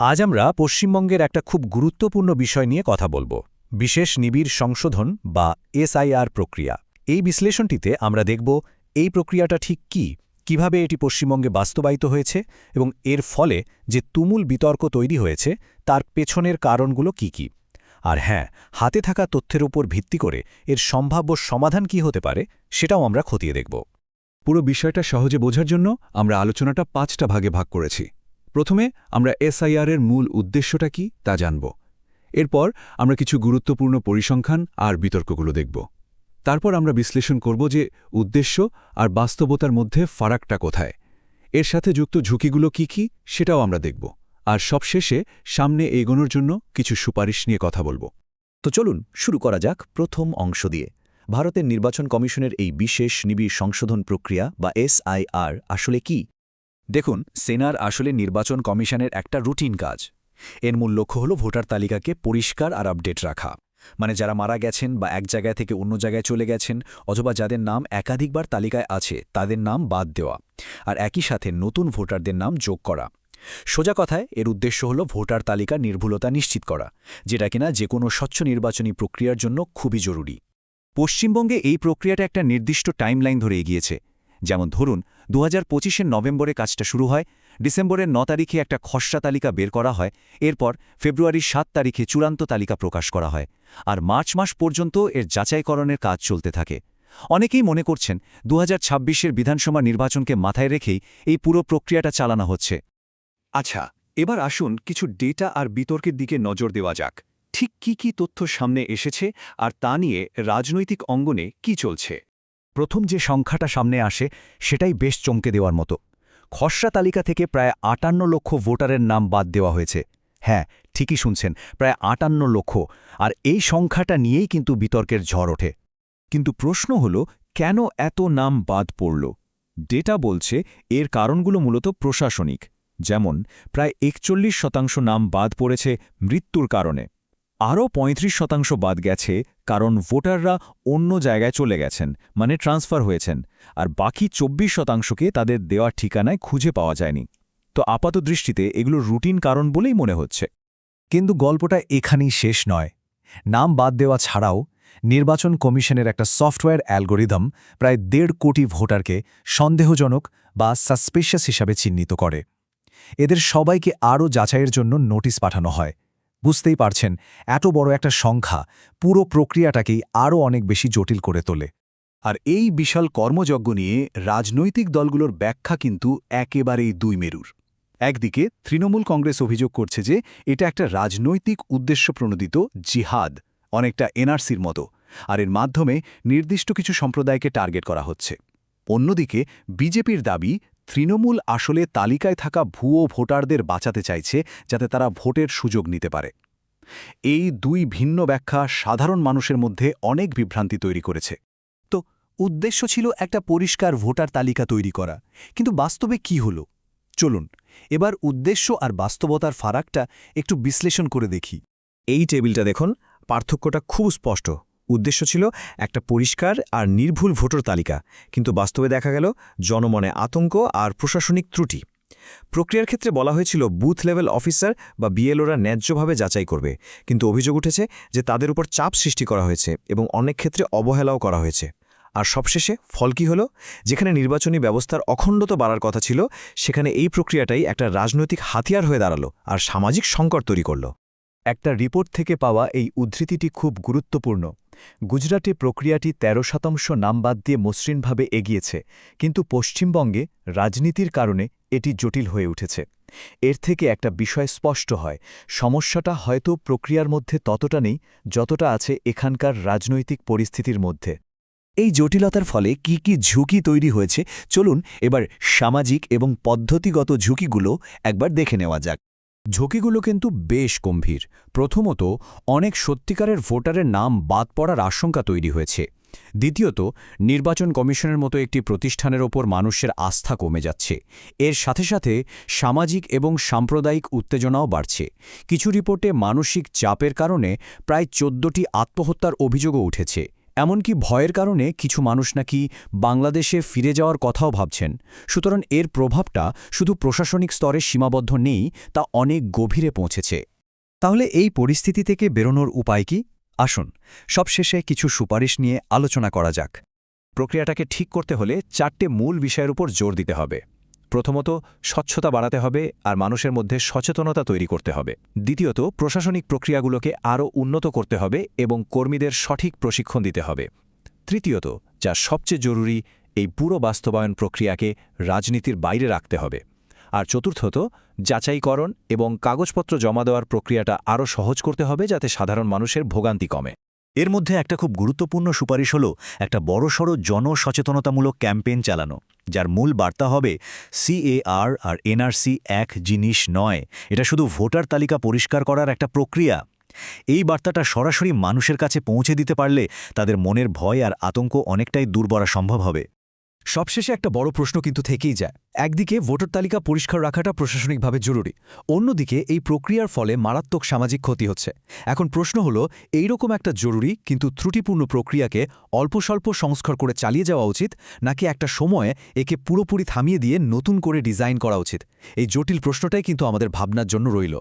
আজ আমরা পশ্চিমবঙ্গের একটা খুব গুরুত্বপূর্ণ বিষয় নিয়ে কথা বলবো, বিশেষ নিবিড় সংশোধন বা এসআইআর প্রক্রিয়া। এই বিশ্লেষণটিতে আমরা দেখব এই প্রক্রিয়াটা ঠিক কী, কিভাবে এটি পশ্চিমবঙ্গে বাস্তবায়িত হয়েছে এবং এর ফলে যে তুমুল বিতর্ক তৈরি হয়েছে তার পেছনের কারণগুলো কি কি। আর হ্যাঁ, হাতে থাকা তথ্যের উপর ভিত্তি করে এর সম্ভাব্য সমাধান কি হতে পারে সেটাও আমরা খতিয়ে দেখব। পুরো বিষয়টা সহজে বোঝার জন্য আমরা আলোচনাটা 5টা ভাগে ভাগ করেছি। প্রথমে আমরা এসআইআর এর মূল উদ্দেশ্যটা কি তা জানব। এরপর আমরা কিছু গুরুত্বপূর্ণ পরিসংখ্যান আর বিতর্কগুলো দেখব। তারপর আমরা বিশ্লেষণ করব যে উদ্দেশ্য আর বাস্তবতার মধ্যে ফারাকটা কোথায়, এর সাথে যুক্ত ঝুঁকিগুলো কি কি সেটাও আমরা দেখব। আর সবশেষে সামনে এগোনোর জন্য কিছু সুপারিশ নিয়ে কথা বলবো। তো চলুন শুরু করা যাক প্রথম অংশ দিয়ে। ভারতের নির্বাচন কমিশনের এই বিশেষ নিবিড় সংশোধন প্রক্রিয়া বা এসআইআর আসলে কি? দেখুন, সেনার আসলে নির্বাচন কমিশনের একটা রুটিন কাজ। এর মূল লক্ষ্য হল ভোটার তালিকাকে পরিষ্কার আর আপডেট রাখা। মানে যারা মারা গেছেন বা এক জায়গায় থেকে অন্য জায়গায় চলে গেছেন, অথবা যাদের নাম একাধিকবার তালিকায় আছে তাদের নাম বাদ দেওয়া, আর একই সাথে নতুন ভোটারদের নাম যোগ করা। সোজা কথায় এর উদ্দেশ্য হল ভোটার তালিকার নির্ভুলতা নিশ্চিত করা, যেটা কিনা যে কোনো স্বচ্ছ নির্বাচনী প্রক্রিয়ার জন্য খুবই জরুরি। পশ্চিমবঙ্গে এই প্রক্রিয়াটা একটা নির্দিষ্ট টাইমলাইন ধরে এগিয়েছে। যেমন ধরুন, 2025-এর নভেম্বরে কাজটা শুরু হয়, ডিসেম্বরের 9 তারিখে একটা খসড়া তালিকা বের করা হয়, এরপর ফেব্রুয়ারির 7 তারিখে চূড়ান্ত তালিকা প্রকাশ করা হয়, আর মার্চ মাস পর্যন্ত এর যাচাইকরণের কাজ চলতে থাকে। অনেকেই মনে করছেন 2026-এর বিধানসভা নির্বাচনকে মাথায় রেখেই এই পুরো প্রক্রিয়াটা চালানো হচ্ছে। আচ্ছা, এবার আসুন কিছু ডেটা আর বিতর্কের দিকে নজর দেওয়া যাক। ঠিক কি কি তথ্য সামনে এসেছে আর তা নিয়ে রাজনৈতিক অঙ্গনে কি চলছে। প্রথম যে সংখ্যাটা সামনে আসে সেটাই বেশ চমকে দেওয়ার মতো। খসড়া তালিকা থেকে প্রায় 58 লক্ষ ভোটারের নাম বাদ দেওয়া হয়েছে। হ্যাঁ, ঠিকই শুনছেন, প্রায় 58 লক্ষ। আর এই সংখ্যাটা নিয়েই কিন্তু বিতর্কের ঝড় ওঠে। কিন্তু প্রশ্ন হল, কেন এত নাম বাদ পড়ল? ডেটা বলছে এর কারণগুলো মূলত প্রশাসনিক। যেমন প্রায় 41% নাম বাদ পড়েছে মৃত্যুর কারণে, আরও 35% বাদ গেছে কারণ ভোটাররা অন্য জায়গায় চলে গেছেন, মানে ট্রান্সফার হয়েছেন, আর বাকি 24%কে তাদের দেওয়া ঠিকানায় খুঁজে পাওয়া যায়নি। তো আপাতদৃষ্টিতে এগুলো রুটিন কারণ বলেই মনে হচ্ছে। কিন্তু গল্পটা এখানেই শেষ নয়। নাম বাদ দেওয়া ছাড়াও নির্বাচন কমিশনের একটা সফটওয়্যার অ্যালগোরিদম প্রায় 1.5 কোটি ভোটারকে সন্দেহজনক বা সাসপিশিয়াস হিসাবে চিহ্নিত করে। এদের সবাইকে আরও যাচাইয়ের জন্য নোটিশ পাঠানো হয়। বুঝতেই পারছেন, এত বড় একটা সংখ্যা পুরো প্রক্রিয়াটাকেই আরও অনেক বেশি জটিল করে তোলে। আর এই বিশাল কর্মযজ্ঞ নিয়ে রাজনৈতিক দলগুলোর ব্যাখ্যা কিন্তু একেবারেই দুই মেরুর। একদিকে তৃণমূল কংগ্রেস অভিযোগ করছে যে এটা একটা রাজনৈতিক উদ্দেশ্যপ্রণোদিত জিহাদ, অনেকটা এনআরসির মতো, আর এর মাধ্যমে নির্দিষ্ট কিছু সম্প্রদায়কে টার্গেট করা হচ্ছে। অন্যদিকে বিজেপির দাবি তৃণমূল আসলে তালিকায় থাকা ভুয়ো ভোটারদের বাঁচাতে চাইছে, যাতে তারা ভোটের সুযোগ নিতে পারে। এই দুই ভিন্ন ব্যাখ্যা সাধারণ মানুষের মধ্যে অনেক বিভ্রান্তি তৈরি করেছে। তো উদ্দেশ্য ছিল একটা পরিষ্কার ভোটার তালিকা তৈরি করা, কিন্তু বাস্তবে কি হলো? চলুন এবার উদ্দেশ্য আর বাস্তবতার ফারাকটা একটু বিশ্লেষণ করে দেখি। এই টেবিলটা দেখুন, পার্থক্যটা খুব স্পষ্ট। উদ্দেশ্য ছিল একটা পরিষ্কার আর নির্ভুল ভোটার তালিকা, কিন্তু বাস্তবে দেখা গেল জনমনে আতঙ্ক আর প্রশাসনিক ত্রুটি। প্রক্রিয়ার ক্ষেত্রে বলা হয়েছিল বুথ লেভেল অফিসার বা বিএলওরা ন্যায্যভাবে যাচাই করবে, কিন্তু অভিযোগ উঠেছে যে তাদের উপর চাপ সৃষ্টি করা হয়েছে এবং অনেক ক্ষেত্রে অবহেলাও করা হয়েছে। আর সবশেষে ফল কি হলো? যেখানে নির্বাচনী ব্যবস্থার অখণ্ডতা বাড়ার কথা ছিল, সেখানে এই প্রক্রিয়াটাই একটা রাজনৈতিক হাতিয়ার হয়ে দাঁড়ালো আর সামাজিক সংকট তৈরি করল। একটা রিপোর্ট থেকে পাওয়া এই উদ্ধৃতিটি খুব গুরুত্বপূর্ণ। গুজরাটে প্রক্রিয়াটি 13% নাম বাদ দিয়ে মসৃণভাবে এগিয়েছে, কিন্তু পশ্চিমবঙ্গে রাজনীতির কারণে এটি জটিল হয়ে উঠেছে। এর থেকে একটা বিষয় স্পষ্ট হয়, সমস্যাটা হয়তো প্রক্রিয়ার মধ্যে ততটা নেই যতটা আছে এখানকার রাজনৈতিক পরিস্থিতির মধ্যে। এই জটিলতার ফলে কি কি ঝুঁকি তৈরি হয়েছে, চলুন এবার সামাজিক এবং পদ্ধতিগত ঝুঁকিগুলো একবার দেখে নেওয়া যাক। ঝুঁকিগুলো কিন্তু বেশ গম্ভীর। প্রথমত, অনেক সত্যিকারের ভোটারের নাম বাদ পড়ার আশঙ্কা তৈরি হয়েছে। দ্বিতীয়ত, নির্বাচন কমিশনের মতো একটি প্রতিষ্ঠানের ওপর মানুষের আস্থা কমে যাচ্ছে। এর সাথে সাথে সামাজিক এবং সাম্প্রদায়িক উত্তেজনাও বাড়ছে। কিছু রিপোর্টে মানসিক চাপের কারণে প্রায় 14টি আত্মহত্যার অভিযোগও উঠেছে। এমনকি ভয়ের কারণে কিছু মানুষ নাকি বাংলাদেশে ফিরে যাওয়ার কথাও ভাবছেন। সুতরাং এর প্রভাবটা শুধু প্রশাসনিক স্তরে সীমাবদ্ধ নেই, তা অনেক গভীরে পৌঁছেছে। তাহলে এই পরিস্থিতি থেকে বেরোনোর উপায় কি? আসুন সবশেষে কিছু সুপারিশ নিয়ে আলোচনা করা যাক। প্রক্রিয়াটাকে ঠিক করতে হলে 4টে মূল বিষয়ের উপর জোর দিতে হবে। প্রথমত, স্বচ্ছতা বাড়াতে হবে আর মানুষের মধ্যে সচেতনতা তৈরি করতে হবে। দ্বিতীয়ত, প্রশাসনিক প্রক্রিয়াগুলোকে আরও উন্নত করতে হবে এবং কর্মীদের সঠিক প্রশিক্ষণ দিতে হবে। তৃতীয়ত, যা সবচেয়ে জরুরি, এই পুরো বাস্তবায়ন প্রক্রিয়াকে রাজনীতির বাইরে রাখতে হবে। আর চতুর্থত, যাচাইকরণ এবং কাগজপত্র জমা দেওয়ার প্রক্রিয়াটা আরও সহজ করতে হবে যাতে সাধারণ মানুষের ভোগান্তি কমে। এর মধ্যে একটা খুব গুরুত্বপূর্ণ সুপারিশ হল একটা বড়সড় জনসচেতনতামূলক ক্যাম্পেইন চালানো, যার মূল বার্তা হবে CAR আর NRC এক জিনিস নয়, এটা শুধু ভোটার তালিকা পরিষ্কার করার একটা প্রক্রিয়া। এই বার্তাটা সরাসরি মানুষের কাছে পৌঁছে দিতে পারলে তাদের মনের ভয় আর আতঙ্ক অনেকটাই দূর করা সম্ভব হবে। সবশেষে একটা বড় প্রশ্ন কিন্তু থেকেই যায়। একদিকে ভোটার তালিকা পরিষ্কার রাখাটা প্রশাসনিকভাবে জরুরি, অন্যদিকে এই প্রক্রিয়ার ফলে মারাত্মক সামাজিক ক্ষতি হচ্ছে। এখন প্রশ্ন হলো, এইরকম একটা জরুরি কিন্তু ত্রুটিপূর্ণ প্রক্রিয়াকে অল্প স্বল্প সংস্কার করে চালিয়ে যাওয়া উচিত, নাকি একটা সময়ে একে পুরোপুরি থামিয়ে দিয়ে নতুন করে ডিজাইন করা উচিত? এই জটিল প্রশ্নটাই কিন্তু আমাদের ভাবনার জন্য রইল।